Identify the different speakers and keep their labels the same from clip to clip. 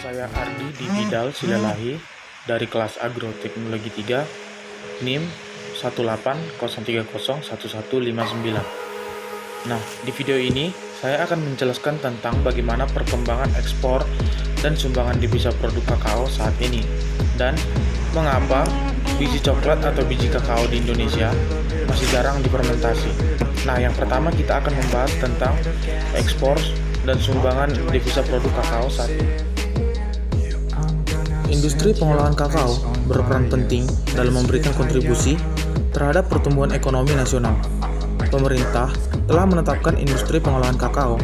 Speaker 1: Saya Ardi Digidal Silalahi dari kelas Agroteknologi 3, NIM 180301159. Nah, di video ini saya akan menjelaskan tentang bagaimana perkembangan ekspor dan sumbangan devisa produk kakao saat ini, dan mengapa biji coklat atau biji kakao di Indonesia masih jarang difermentasi. Nah, yang pertama kita akan membahas tentang ekspor dan sumbangan devisa produk kakao saat ini. Industri pengolahan kakao berperan penting dalam memberikan kontribusi terhadap pertumbuhan ekonomi nasional. Pemerintah telah menetapkan industri pengolahan kakao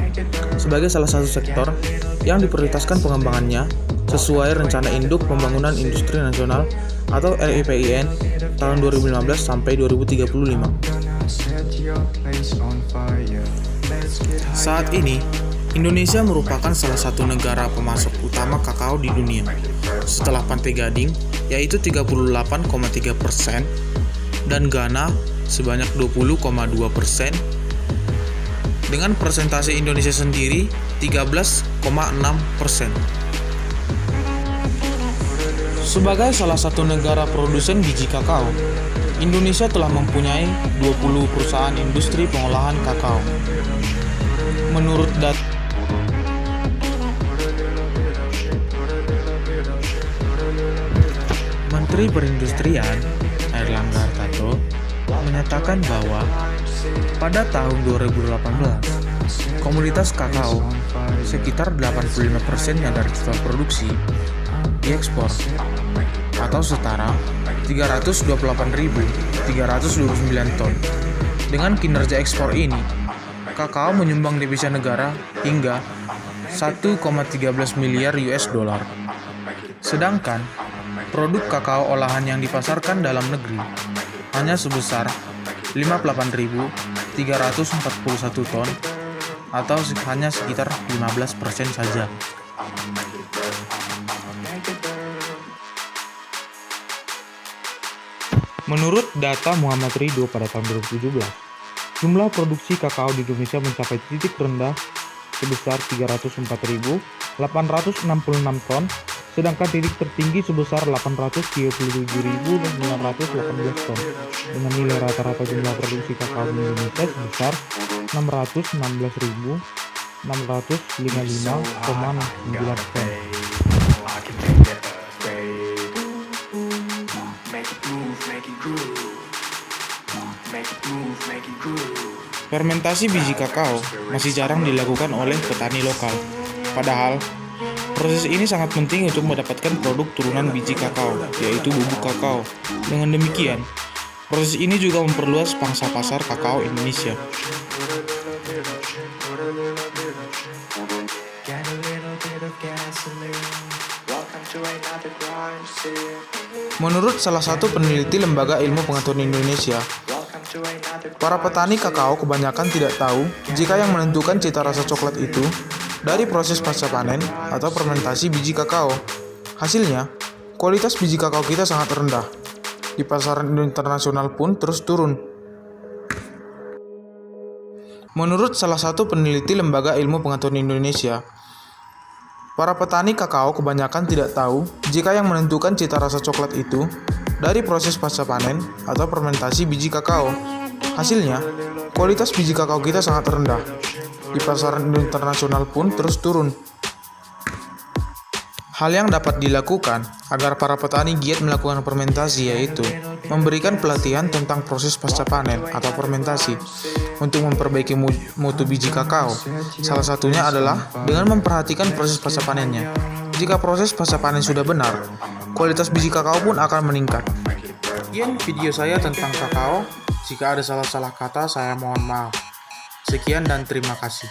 Speaker 1: sebagai salah satu sektor yang diprioritaskan pengembangannya sesuai Rencana Induk Pembangunan Industri Nasional atau RIPIN tahun 2015 sampai 2035. Saat ini, Indonesia merupakan salah satu negara pemasok utama kakao di dunia, setelah Pantai Gading yaitu 38,3% dan Ghana sebanyak 20,2%, dengan persentase Indonesia sendiri 13,6%. Sebagai salah satu negara produsen biji kakao, Indonesia telah mempunyai 20 perusahaan industri pengolahan kakao. Menurut data Menteri Perindustrian Airlangga Hartarto menyatakan bahwa pada tahun 2018 komoditas kakao sekitar 85%-nya dari total produksi diekspor atau setara 328.329 ton. Dengan kinerja ekspor ini, kakao menyumbang devisa negara hingga 1,13 miliar US dollar. Sedangkan produk kakao olahan yang dipasarkan dalam negeri hanya sebesar 58.341 ton atau hanya sekitar 15% saja. Menurut data Muhammad Ridho pada tahun 2017, jumlah produksi kakao di Indonesia mencapai titik rendah sebesar 304.866 ton, sedangkan titik tertinggi sebesar 837.918 ton, dengan nilai rata-rata jumlah produksi kakao di Indonesia sebesar 616.655,9 ton. Fermentasi biji kakao masih jarang dilakukan oleh petani lokal. Padahal, proses ini sangat penting untuk mendapatkan produk turunan biji kakao, yaitu bubuk kakao. Dengan demikian, proses ini juga memperluas pangsa pasar kakao Indonesia. Menurut salah satu peneliti Lembaga Ilmu Pengetahuan Indonesia, para petani kakao kebanyakan tidak tahu jika yang menentukan cita rasa coklat itu dari proses pasca panen atau fermentasi biji kakao. Hasilnya, kualitas biji kakao kita sangat rendah. Di pasaran internasional pun terus turun. Menurut salah satu peneliti Lembaga Ilmu Pengetahuan Indonesia, para petani kakao kebanyakan tidak tahu jika yang menentukan cita rasa coklat itu dari proses pasca panen atau fermentasi biji kakao. Hasilnya, kualitas biji kakao kita sangat rendah. Di pasaran internasional pun terus turun. Hal yang dapat dilakukan agar para petani giat melakukan fermentasi yaitu memberikan pelatihan tentang proses pasca panen atau fermentasi untuk memperbaiki mutu biji kakao. Salah satunya adalah dengan memperhatikan proses pasca panennya. Jika proses pasca panen sudah benar, kualitas biji kakao pun akan meningkat. Sekian video saya tentang kakao. Jika ada salah-salah kata, saya mohon maaf. Sekian dan terima kasih.